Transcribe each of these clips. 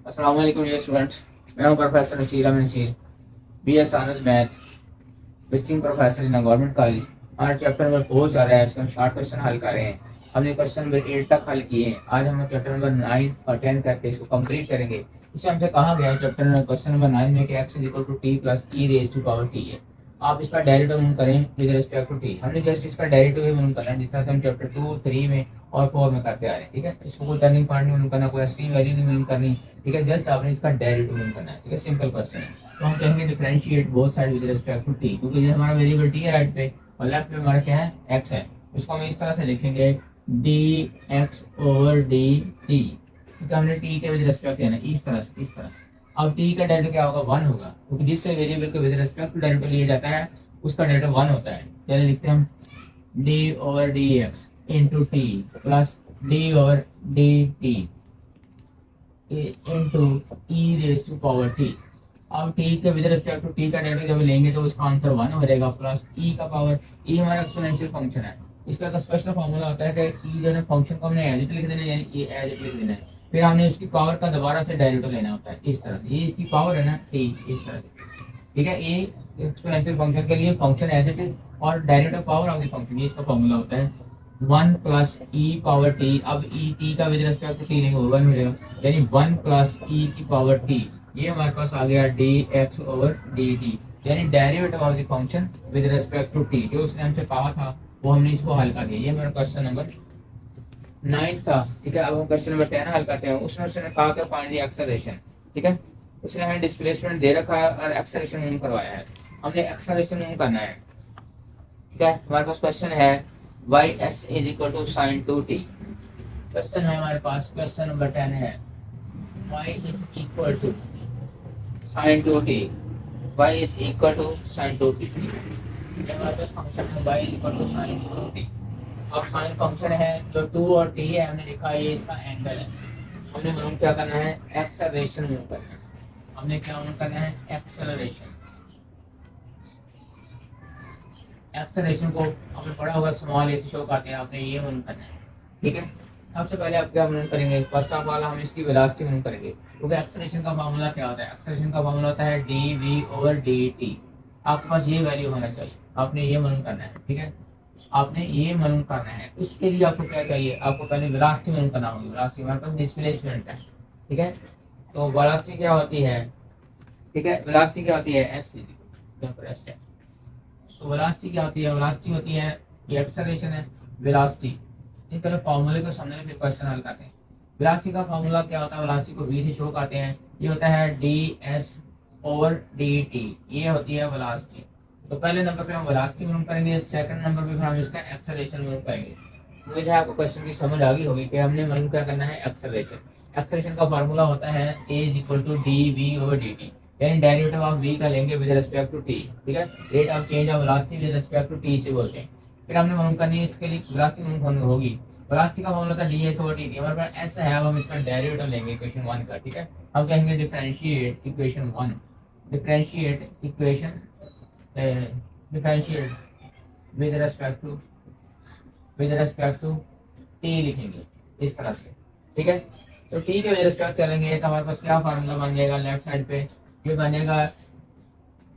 अस्सलाम वालेकुम dear students. मैं हूं professor Naseer Ahmad Naseer, BS honours math, visiting professor in government college. हमारा चैप्टर नंबर 4 चल रहा है, इसमें हम शॉर्ट क्वेश्चन हल कर रहे हैं। हमने क्वेश्चन नंबर 8 तक हल किए हैं। आज हम चैप्टर नंबर 9 और 10 करके इसको कंप्लीट करेंगे। इसमें हमसे कहा गया है चैप्टर नंबर क्वेश्चन नंबर 9 में कि x is equal to t plus e raise to power t है। आप इसका डेरिवेटिव मालूम करें विद रिस्पेक्ट टू टी। हमने जस्ट इसका डेरिवेटिव ही मालूम करना है, जिस तरह से हम चैप्टर 2, 3 में और 4 में करते आ रहे हैं। ठीक है, इसको कोई टर्निंग पॉइंट नहीं मालूम करना, कोई असली वैल्यू नहीं मालूम करनी। ठीक है, जस्ट आपने इसका डेरिवेटिव मालूम करना है। ठीक है, सिंपल क्वेश्चन है। तो हम कहेंगे differentiate both side with respect to t, क्योंकि ये हमारा वेरिएबल टी है राइट पे, और लेफ्ट पे हमारा क्या है, एक्स है। इसको हम इस तरह से लिखेंगे D X over D T, क्योंकि हमने टी के विद रिस्पेक्ट लेना है, इस तरह से, इस तरह से। अब टी का डेरिवेटिव क्या होगा, 1 होगा, क्योंकि जिससे वेरिएबल के विद रिस्पेक्ट टू डेरिवेटिव लिया जाता है उसका डेरिवेटिव 1 होता है। चलिए लिखते हैं हम d over d x into t plus d over D t into e raise to power t. अब टी के विद रिस्पेक्ट टू टी का डेरिवेटिव जब लेंगे तो इसका आंसर 1 हो जाएगा, प्लस ई का पावर, ई हमारा एक्सपोनेंशियल फंक्शन है। इसका एक स्पेशल फॉर्मूला होता है कि ई जो है फंक्शन को हमने एज इट लिख देना है, यानी ये एज इट लिख देना है। फिर हमने उसकी पावर का दोबारा से डेरिवेटिव लेना होता है, इस तरह से। ये इसकी पावर है ना टी, इस तरह से। ठीक है, ये एक्सपोनेंशियल फंक्शन के लिए फंक्शन एज इट इज और derivative power of the function, ये इसका फॉर्मूला होता है 1 प्लस ई पावर टी। अब ई टी का विद रिस्पेक्ट टू टी नहीं होगा, 1 मिलेगा, यानी 1 प्लस ई की पावर टी। ये हमारे पास आ गया D X over D T, यानी derivative of the function with respect to T. जो उसने हमसे कहा था वो हमने इसको हल कर दिया। ये हमारा क्वेश्चन नंबर 9 था। ठीक है, अब हम क्वेश्चन नंबर 10 हल करते हैं। उसमें उसने कहा कि फाइंड द एक्सेलरेशन। ठीक है, उसने हमें डिस्प्लेसमेंट दे रखा है और एक्सेलरेशन मूव करवाया है, हमने एक्सेलरेशन मूव करना है। ठीक है, हमारे पास क्वेश्चन है y s is equal to sine 2t। Question है हमारे पास, क्वेश्चन नंबर 10 है y is equal to sine 2t, y is equal to sine 2t। ये हमारे पास फंक्शन है y is equal to sine 2t। अब साइन फंक्शन है, जो 2 और t है हमने लिखा है, ये इसका एंगल है। हमने मालूम क्या करना है, एक्सेलरेशन मूव करना है। हमने क्या मालूम करना है, एक्सेलरेशन। एक्सेलरेशन को आपने पढ़ा होगा, स्मॉल ए से शो करते हैं, आपने ये मालूम करना है। ठीक है, सबसे पहले आप क्या मालूम करेंगे, फर्स्ट ऑफ ऑल हम इसकी वेलोसिटी मालूम करेंगे, क्योंकि एक्सेलरेशन का फार्मूला क्या होता है, एक्सेलरेशन का फार्मूला होता है d v over D t. आपके पास ये वैल्यू होना चाहिए, आपने ये मालूम करना है। ठीक है, आपने ये मालूम करना है। उसके लिए आपको क्या चाहिए, आपको पहले वेलोसिटी मालूम करना होगी। वेलोसिटी हमारे पास डिस्प्लेसमेंट है। ठीक है, तो वेलोसिटी क्या होती है, ठीक है, वेलोसिटी क्या होती है, एस यहाँ पर एस है। तो वेलोसिटी क्या होती है, वेलोसिटी होती है, ये एक्सेलरेशन है, वेलोसिटी। इन पहले फॉर्मूले को समझने फिर क्वेश्चन हल करते हैं। वेलोसिटी का फॉर्मूला क्या होता है, वेलोसिटी को v से शो करते हैं, ये होता है D S over D T, ये होती है वेलोसिटी। तो पहले नंबर पे हम वेलोसिटी मालूम करेंगे, सेकंड नंबर पे हम इसका एक्सेलरेशन मालूम करेंगे। उम्मीद है आपको क्वेश्चन की समझ आ गई होगी कि हमने मालूम क्या करना है, एक्सेलरेशन। एक्सेलरेशन का फार्मूला होता है a is equal to d v over D T, यानी डेरिवेटिव ऑफ v का लेंगे विद रिस्पेक्ट टू t। ठीक है, rate of change of velocity with respect to t से बोलते हैं। फिर हमने मालूम करनी है, इसके लिए वेलोसिटी मालूम करनी होगी। वेलोसिटी का फार्मूला था ds ओवर dt, हमारे पास s है, अब हम इसका डेरिवेटिव लेंगे इक्वेशन 1 का। ठीक है, हम कहेंगे differentiate equation 1, differentiate equation, differentiate with respect to t लिखेंगे इस तरह से। ठीक है, तो t के विद रिस्पेक्ट चलेंगे तो हमारे पास क्या फार्मूला बन जाएगा, लेफ्ट साइड पे ये बनेगा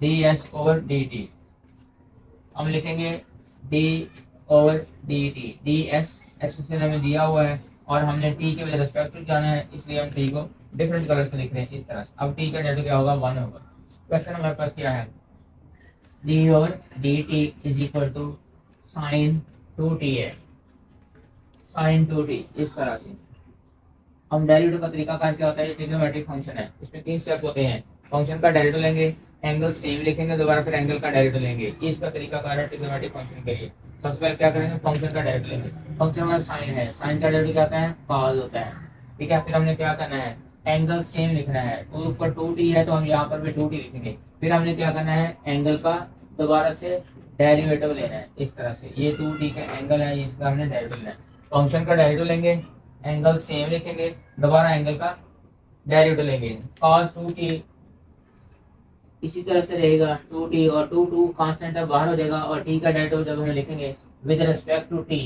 D S over D T. हम लिखेंगे D over D T, D S, S हमें दिया हुआ है और हमने टी के विद रिस्पेक्ट टू जाना है, इसलिए हम टी को डिफरेंट कलर से लिख रहे हैं इस तरह से। अब टी का डेरिवेटिव क्या होगा, 1 होगा। क्वेश्चन हमारे पास क्या है, d over D t is equal to sine 2t है, साइन 2t इस तरह से। हम डेरिवेटिव का तरीका कार क्या होता है, ये ट्रिग्नोमेट्रिक फंक्शन है, इसमें 3 स्टेप होते हैं। फंक्शन का डेरिवेटिव लेंगे, एंगल सेम लिखेंगे, दोबारा फिर एंगल का डेरिवेटिव लेंगे। ये इसका तरीका कार है ट्रिग्नोमेट्रिक फंक्शन के लिए। सबसे पहले क्या करेंगे, फंक्शन का डेरिवेटिव लेंगे। फंक्शन हमारा साइन है, साइन का डेरिवेटिव क्या होता है, कॉस होता है। ठीक है, फिर हमने क्या करना है, एंगल सेम लिखना है, तो ऊपर 2t है तो हम यहाँ पर भी 2t लिखेंगे। फिर हमने क्या करना है, एंगल का दोबारा से डेरिवेटिव लेना है इस तरह से। ये 2t का एंगल है, इसका हमने डेरिवेटिव लेना है। फंक्शन का डेरिवेटिव लेंगे, एंगल सेम लिखेंगे, दोबारा एंगल का डेरिवेटिव लेंगे, cos 2t इसी तरह से रहेगा 2t, और 2 कांस्टेंट है बाहर हो जाएगा, और t का डेरिवेटिव जब हम लिखेंगे with respect to t,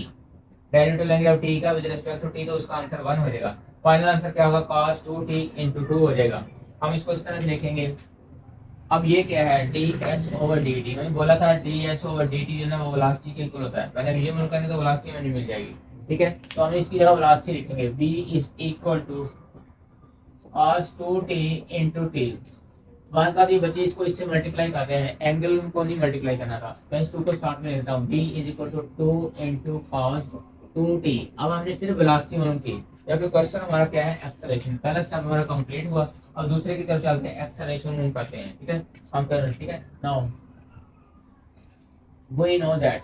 derivative लेंगे अब टी का विद रिस्पेक्ट टू टी, तो उसका आंसर 1 हो जाएगा। फाइनल आंसर क्या होगा, cos 2t इंटू 2 हो जाएगा। हम इसको इस तरह से लिखेंगे। अब ये क्या है, D S over D T. मैंने बोला था D S over D T जो है ना वो वेलोसिटी के इक्वल होता है। पहले ये मन करेंगे तो वेलोसिटी में मिल जाएगी, ठीक है। तो हम इसकी जगह वेलोसिटी लिखेंगे, v is equal to cos 2t into t. बात ये बच्चे इसको इससे मल्टीप्लाई करते हैं, एंगल को नहीं मल्टीप्लाई करना था। मैं इस 2 को स्टार्ट में लिखता हूँ, v is equal to 2 into cos 2t। अब हमने सिर्फ वेलोसिटी मालूम की, जबकि क्वेश्चन हमारा क्या है, एक्सेलरेशन। पहला स्टेप हमारा कंप्लीट हुआ, अब दूसरे की तरफ चलते हैं, एक्सेलरेशन मूव करते हैं, ठीक है। हम कर रहे हैं, ठीक है। Now we know that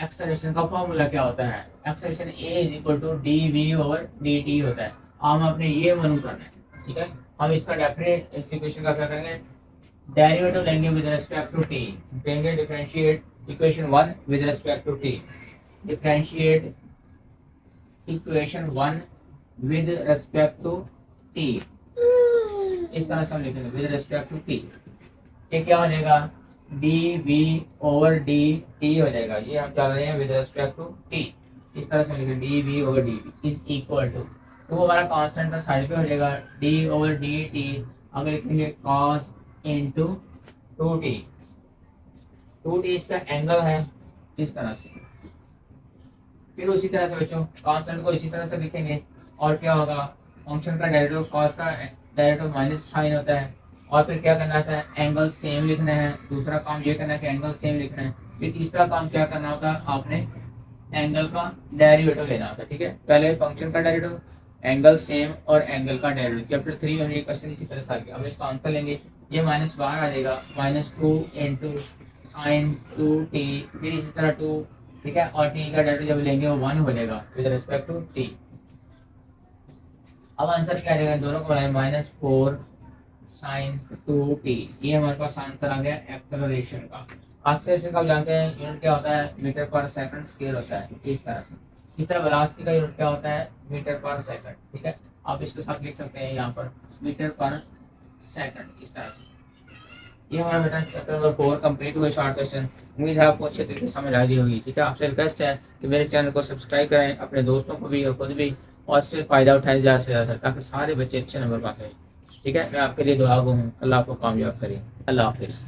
acceleration का फॉर्मूला क्या होता है, acceleration a is equal to d v over D t होता है। हम अपने ये मालूम करना है, ठीक है। हम इसका डेफिनेट इक्वेशन का क्या करेंगे, डेरिवेटिव लेंगे विद रिस्पेक्ट टू टी, देंगे differentiate equation 1 with respect to t, differentiate equation 1 with respect to t. इस तरह से हम लिखेंगे विद रिस्पेक्ट टू टी। ये क्या हो जाएगा, d v over D t हो जाएगा। ये हम चल रहे हैं विद रिस्पेक्ट टू टी, इस तरह से लिखेंगे d v over D t is equal to, तो वो हमारा कांस्टेंट का साइड पे हो जाएगा, डी ओवर डी टी। अगर लिखेंगे cos into two t, two t इसका एंगल है, इस तरह से। फिर उसी तरह से बच्चों कांस्टेंट को इसी तरह से लिखेंगे, और क्या होगा, फंक्शन का डेरिवेटिव कॉस का डेरिवेटिव माइनस साइन होता है, और फिर क्या करना होता है, एंगल सेम लिखना है। दूसरा काम ये करना है कि एंगल सेम लिखना है। फिर तीसरा काम क्या करना होता है, आपने एंगल का डेरिवेटिव लेना होता है, ठीक है। पहले फंक्शन का डेरिवेटिव, एंगल सेम और एंगल का डेरिवेटिव। चैप्टर 3 में ये क्वेश्चन इसी तरह से आ गया। अब इसका आंसर लेंगे, ये माइनस बाहर आ जाएगा, -2 इंटू साइन 2t, फिर इसी तरह 2, ठीक है। और t का डेरिवेटिव जब लेंगे वो 1 हो जाएगा विद रिस्पेक्ट टू t। अब आंसर क्या आ जाएगा, दोनों को बनाए -4 साइन 2t। ये हमारे पास आंसर आ गया एक्सेलरेशन का। एक्सेलरेशन का जानते हैं, यूनिट क्या होता है, मीटर पर सेकंड स्क्वायर होता है, इस तरह से। इस तरह वेलोसिटी का यूनिट क्या होता है, मीटर पर सेकंड, ठीक है। आप इसके साथ लिख सकते हैं यहाँ पर मीटर पर सेकंड, इस तरह से। ये हमारा बेटा चैप्टर नंबर 4 कंप्लीट हुआ, शॉर्ट क्वेश्चन। उम्मीद है आपको अच्छे तरीके से समझ आ गई होगी, ठीक है। आपसे रिक्वेस्ट है कि मेरे चैनल को सब्सक्राइब करें, अपने दोस्तों को भी और खुद भी, और इससे फ़ायदा उठाएं ज़्यादा से ज़्यादा, ताकि सारे बच्चे अच्छे नंबर पा सकें, ठीक है। मैं आपके लिए दुआ गो हूँ, अल्लाह आपको कामयाब करे। अल्लाह हाफिज़।